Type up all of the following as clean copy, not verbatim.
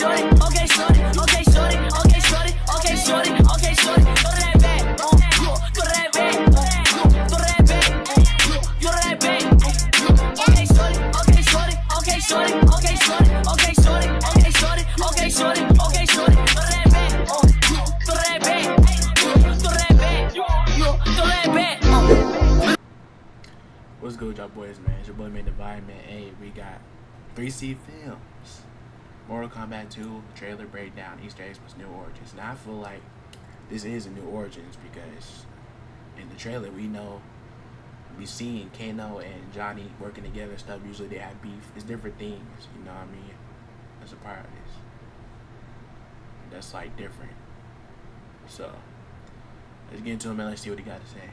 shorty, okay, shorty, okay, shorty, okay, shorty, okay, shorty, okay, shorty, go to that bag, go to that bag, go to that bag, go to that bag, okay, shorty, okay, shorty, okay, shorty, okay, shorty, okay, shorty, okay, shorty, okay, shorty, okay, shorty, go to that bag, go to that bag, go to that bag, go to that bag. What's good with y'all boys, man? It's your boy LAMadeDaviae, man. Hey, we got 3C Films, Mortal Kombat 2 trailer breakdown, Easter eggs plus new origins. Now I feel like this is a new origins because in the trailer we seen Kano and Johnny working together and stuff. Usually they have beef. It's different things, you know what I mean? That's a part of this. That's like different. So let's get into it, man. Let's see what he got to say.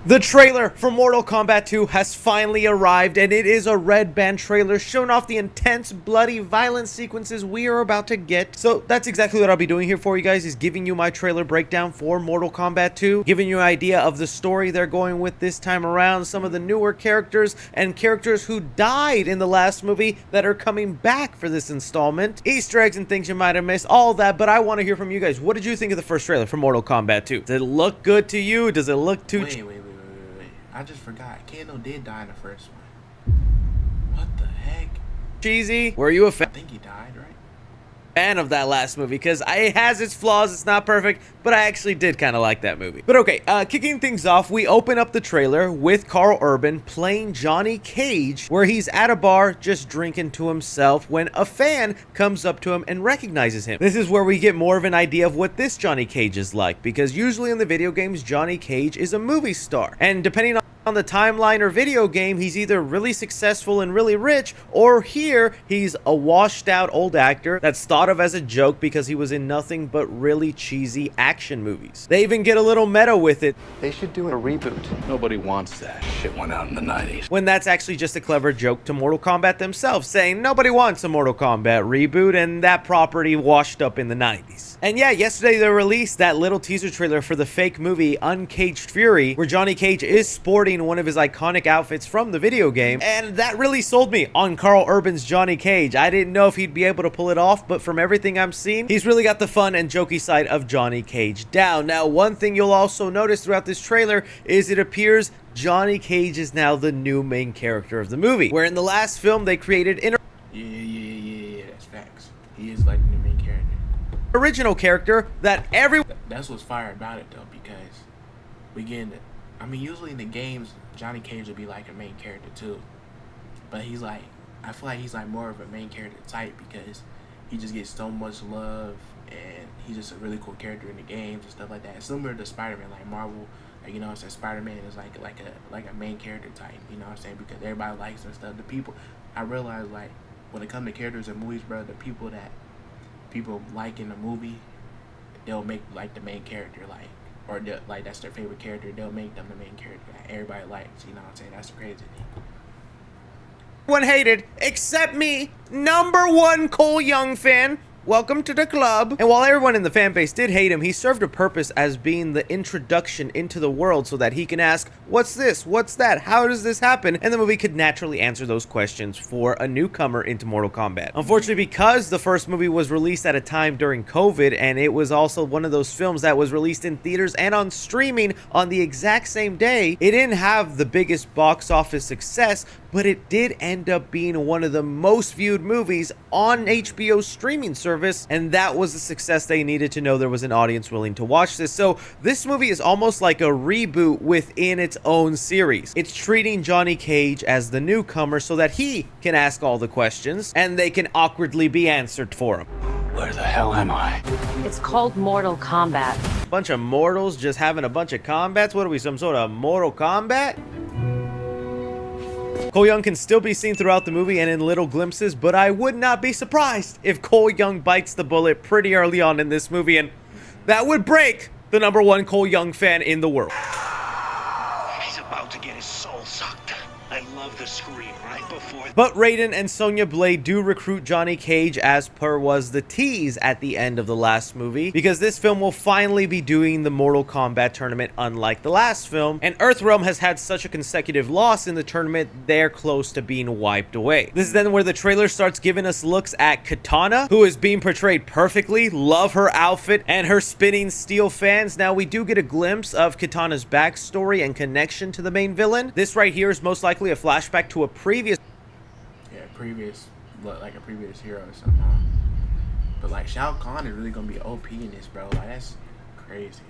The trailer for Mortal Kombat 2 has finally arrived, and it is a red band trailer showing off the intense, bloody, violent sequences we are about to get. So that's exactly what I'll be doing here for you guys, is giving you my trailer breakdown for Mortal Kombat 2, giving you an idea of the story they're going with this time around, some of the newer characters, and characters who died in the last movie that are coming back for this installment, Easter eggs and things you might have missed, all that. But I want to hear from you guys. What did you think of the first trailer for Mortal Kombat 2? Does it look good to you? Does it look too... Wait. I just forgot. Kano did die in the first one. What the heck? cheesy? Were you a fan? I think he died, right? Fan of that last movie, because it has its flaws, it's not perfect, but I actually did kind of like that movie. But okay, kicking things off, we open up the trailer with Karl Urban playing Johnny Cage, where he's at a bar just drinking to himself when a fan comes up to him and recognizes him. This is where we get more of an idea of what this Johnny Cage is like, because usually in the video games, Johnny Cage is a movie star, and depending on the timeline or video game, he's either really successful and really rich, or here he's a washed out old actor that's thought of as a joke because he was in nothing but really cheesy action movies. They even get a little meta with it. They should do a reboot. Nobody wants that. Shit went out in the 90s. When that's actually just a clever joke to Mortal Kombat themselves, saying nobody wants a Mortal Kombat reboot, and that property washed up in the 90s. And yeah, yesterday they released that little teaser trailer for the fake movie Uncaged Fury, where Johnny Cage is sporting one of his iconic outfits from the video game, and that really sold me on Karl Urban's Johnny Cage. I didn't know if he'd be able to pull it off, but from everything I'm seeing, he's really got the fun and jokey side of Johnny Cage down. Now, one thing you'll also notice throughout this trailer is it appears Johnny Cage is now the new main character of the movie, where in the last film they created an Yeah, that's facts. He is like the new main character. Original character that That's what's fire about it though, because we get it. I mean, usually in the games, Johnny Cage would be like a main character too, but he's like, I feel like he's like more of a main character type because he just gets so much love and he's just a really cool character in the games and stuff like that. It's similar to Spider-Man, like Marvel, like, you know what I'm saying, Spider-Man is like a main character type, you know what I'm saying, because everybody likes him and stuff. The people, I realize, like, when it comes to characters in movies, bro, the people that people like in a movie, they'll make like the main character, like, or like that's their favorite character, they'll make them the main character that everybody likes, you know what I'm saying? That's the crazy thing. everyone hated except me, #1 Cole Young fan. Welcome to the club. And while everyone in the fan base did hate him, he served a purpose as being the introduction into the world so that he can ask, what's this? What's that? How does this happen? And the movie could naturally answer those questions for a newcomer into Mortal Kombat. Unfortunately, because the first movie was released at a time during COVID, and it was also one of those films that was released in theaters and on streaming on the exact same day, it didn't have the biggest box office success, but it did end up being one of the most viewed movies on HBO's streaming service, and that was the success they needed to know there was an audience willing to watch this. So this movie is almost like a reboot within its own series. It's treating Johnny Cage as the newcomer so that he can ask all the questions and they can awkwardly be answered for him. Where the hell am I? It's called Mortal Kombat. Bunch of mortals just having a bunch of combats? What are we, some sort of Mortal Kombat? Cole Young can still be seen throughout the movie and in little glimpses, but I would not be surprised if Cole Young bites the bullet pretty early on in this movie, and that would break the #1 Cole Young fan in the world. He's about to get his soul sucked. I love the scream, right? before. But Raiden and Sonya Blade do recruit Johnny Cage as per was the tease at the end of the last movie, because this film will finally be doing the Mortal Kombat tournament unlike the last film, and Earthrealm has had such a consecutive loss in the tournament they're close to being wiped away. This is then where the trailer starts giving us looks at Kitana, who is being portrayed perfectly. Love her outfit and her spinning steel fans. Now we do get a glimpse of Kitana's backstory and connection to the main villain. This right here is most likely a flashback to a previous like a previous hero or something. But like Shao Kahn is really gonna be OP in this, bro. Like that's crazy.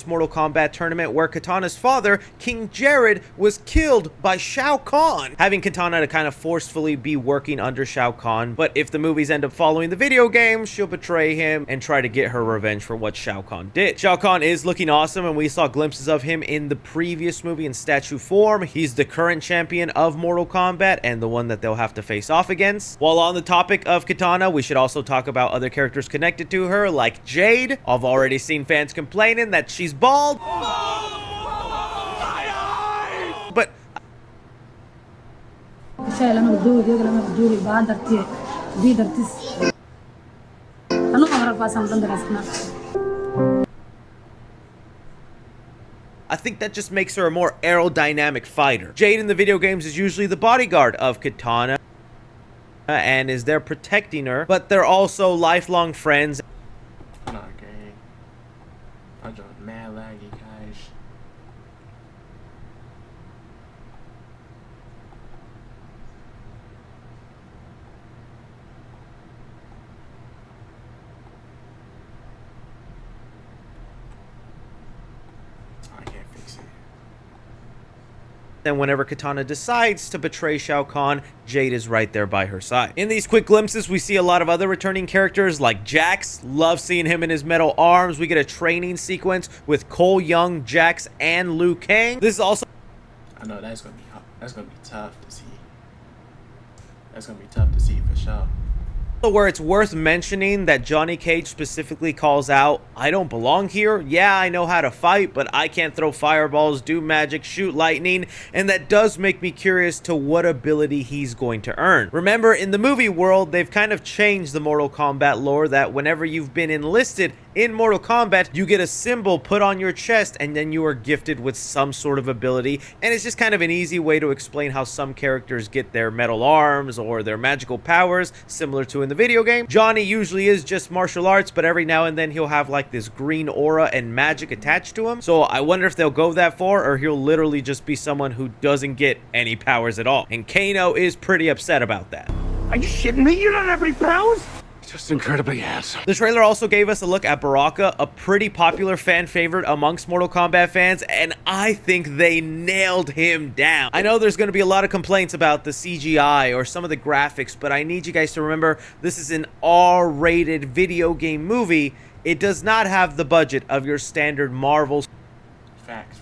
Mortal Kombat tournament where Kitana's father, King Jared, was killed by Shao Kahn, having Kitana to kind of forcefully be working under Shao Kahn. But if the movies end up following the video game, she'll betray him and try to get her revenge for what Shao Kahn did. Shao Kahn is looking awesome, and we saw glimpses of him in the previous movie in statue form. He's the current champion of Mortal Kombat and the one that they'll have to face off against. While on the topic of Kitana, we should also talk about other characters connected to her, like Jade. I've already seen fans complaining that she's bald. But I think that just makes her a more aerodynamic fighter. Jade in the video games is usually the bodyguard of Kitana and is there protecting her, but they're also lifelong friends. I dropped mad laggy, guys. I can't fix it. Then whenever Kitana decides to betray Shao Kahn, Jade is right there by her side. In these quick glimpses, we see a lot of other returning characters like Jax. Love seeing him in his metal arms. We get a training sequence with Cole Young, Jax, and Liu Kang. This is also... I know that's gonna be tough to see. That's gonna be tough to see for sure. Where it's worth mentioning that Johnny Cage specifically calls out, I don't belong here. Yeah, I know how to fight, but I can't throw fireballs, do magic, shoot lightning, and that does make me curious to what ability he's going to earn. Remember, in the movie world, they've kind of changed the Mortal Kombat lore that whenever you've been enlisted in Mortal Kombat, you get a symbol put on your chest and then you are gifted with some sort of ability, and it's just kind of an easy way to explain how some characters get their metal arms or their magical powers, similar to in the video game. Johnny usually is just martial arts, but every now and then he'll have like this green aura and magic attached to him, so I wonder if they'll go that far or he'll literally just be someone who doesn't get any powers at all, and Kano is pretty upset about that. Are you shitting me? You don't have any powers? Just incredibly handsome. The trailer also gave us a look at Baraka, a pretty popular fan favorite amongst Mortal Kombat fans, and I think they nailed him down. I know there's going to be a lot of complaints about the CGI or some of the graphics, but I need you guys to remember this is an R-rated video game movie. It does not have the budget of your standard Marvel. Facts.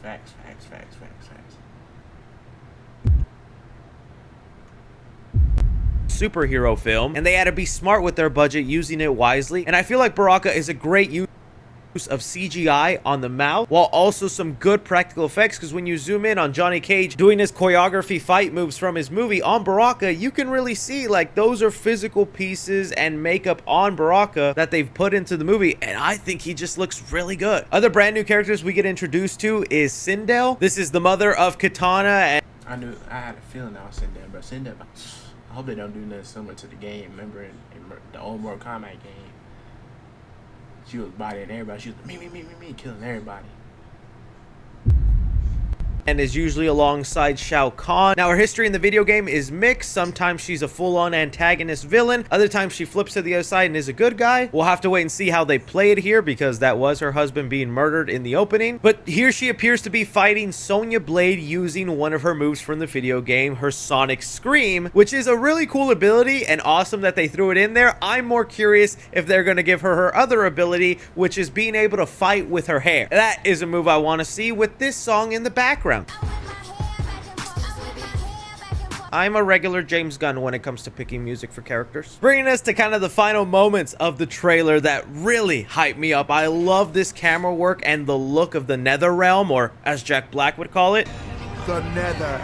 Superhero film, and they had to be smart with their budget, using it wisely, and I feel like Baraka is a great use of CGI on the mouth while also some good practical effects, because when you zoom in on Johnny Cage doing his choreography fight moves from his movie on Baraka, you can really see like those are physical pieces and makeup on Baraka that they've put into the movie, and I think he just looks really good. Other brand new characters we get introduced to is Sindel. This is the mother of Kitana, and I had a feeling I was Sindel, but Sindel, I hope they don't do nothing similar to the game. Remember in the old Mortal Kombat game, she was bodying everybody. She was me, killing everybody. and is usually alongside Shao Kahn. Now, her history in the video game is mixed. Sometimes she's a full-on antagonist villain. Other times she flips to the other side and is a good guy. We'll have to wait and see how they play it here, because that was her husband being murdered in the opening. But here she appears to be fighting Sonya Blade using one of her moves from the video game, her Sonic Scream, which is a really cool ability and awesome that they threw it in there. I'm more curious if they're going to give her her other ability, which is being able to fight with her hair. That is a move I want to see with this song in the background. I'm a regular James Gunn when it comes to picking music for characters. Bringing us to kind of the final moments of the trailer that really hype me up. I love this camera work and the look of the Nether Realm, or as Jack Black would call it, the Nether.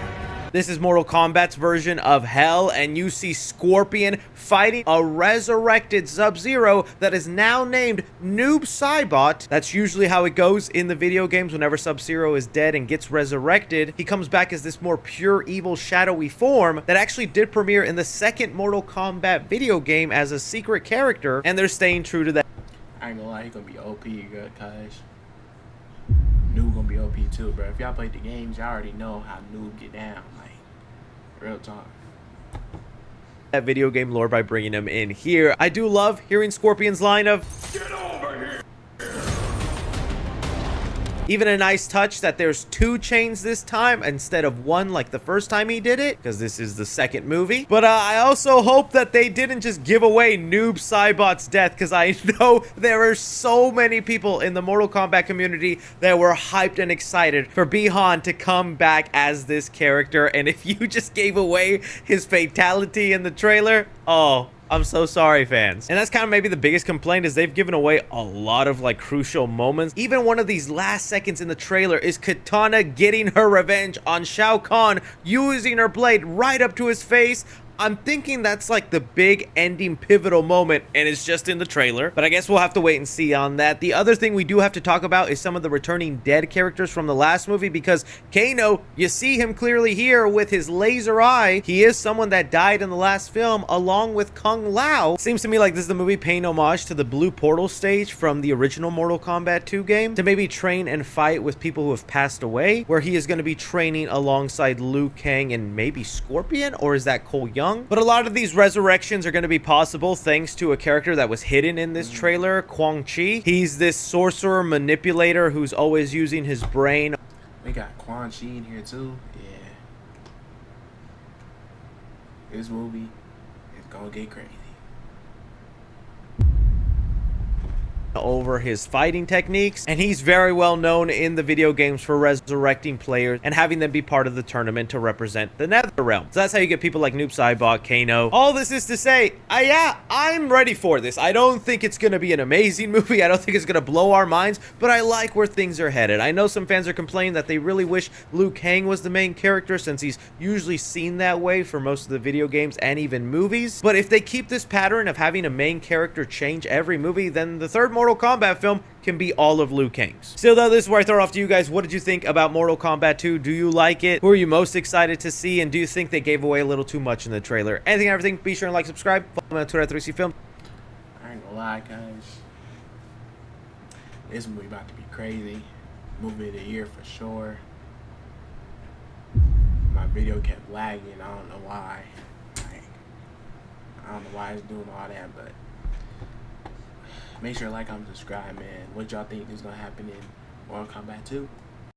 This is Mortal Kombat's version of Hell, and you see Scorpion fighting a resurrected Sub-Zero that is now named Noob Saibot. That's usually how it goes in the video games. Whenever Sub-Zero is dead and gets resurrected, he comes back as this more pure evil shadowy form that actually did premiere in the second Mortal Kombat video game as a secret character, and they're staying true to that. I ain't gonna lie, he gonna be OP, good, cuz Noob gonna be OP too, bro. If y'all played the games, y'all already know how Noob get down, like, real talk. That video game lore by bringing him in here. I do love hearing Scorpion's line of, Get over here! even a nice touch that there's 2 chains this time instead of 1 like the first time he did it, because this is the second movie. But I also hope that they didn't just give away Noob Saibot's death, because I know there are so many people in the Mortal Kombat community that were hyped and excited for Bihan to come back as this character, and if you just gave away his fatality in the trailer, oh, I'm so sorry, fans. And that's kind of maybe the biggest complaint, is they've given away a lot of like crucial moments. Even one of these last seconds in the trailer is Katana getting her revenge on Shao Kahn, using her blade right up to his face. I'm thinking that's like the big ending pivotal moment, and it's just in the trailer, but I guess we'll have to wait and see on that. The other thing we do have to talk about is some of the returning dead characters from the last movie, because Kano, you see him clearly here with his laser eye. He is someone that died in the last film along with Kung Lao. Seems to me like this is the movie paying homage to the Blue Portal stage from the original Mortal Kombat 2 game, to maybe train and fight with people who have passed away, where he is going to be training alongside Liu Kang and maybe Scorpion, or is that Cole Young? But a lot of these resurrections are going to be possible thanks to a character that was hidden in this trailer, Quan Chi. He's this sorcerer manipulator who's always using his brain. We got Quan Chi in here too. Yeah. This movie is gonna get crazy. Over his fighting techniques, and he's very well known in the video games for resurrecting players and having them be part of the tournament to represent the Netherrealm. So that's how you get people like Noob Saibot, Kano. All this is to say, yeah, I'm ready for this. I don't think it's gonna be an amazing movie. I don't think it's gonna blow our minds, but I like where things are headed. I know some fans are complaining that they really wish Liu Kang was the main character, since he's usually seen that way for most of the video games and even movies. But if they keep this pattern of having a main character change every movie, then the third Mortal Kombat film can be all of Liu Kang's. Still though, this is where I throw it off to you guys. What did you think about Mortal Kombat 2? Do you like it? Who are you most excited to see? And do you think they gave away a little too much in the trailer? Anything and everything, be sure and like, subscribe. Follow me on Twitter at 3CFilm. I ain't gonna lie, guys. This movie about to be crazy. Movie of the year for sure. My video kept lagging. I don't know why. Like, I don't know why it's doing all that, but make sure to like, comment, subscribe, man. What y'all think is gonna happen in Mortal Kombat 2?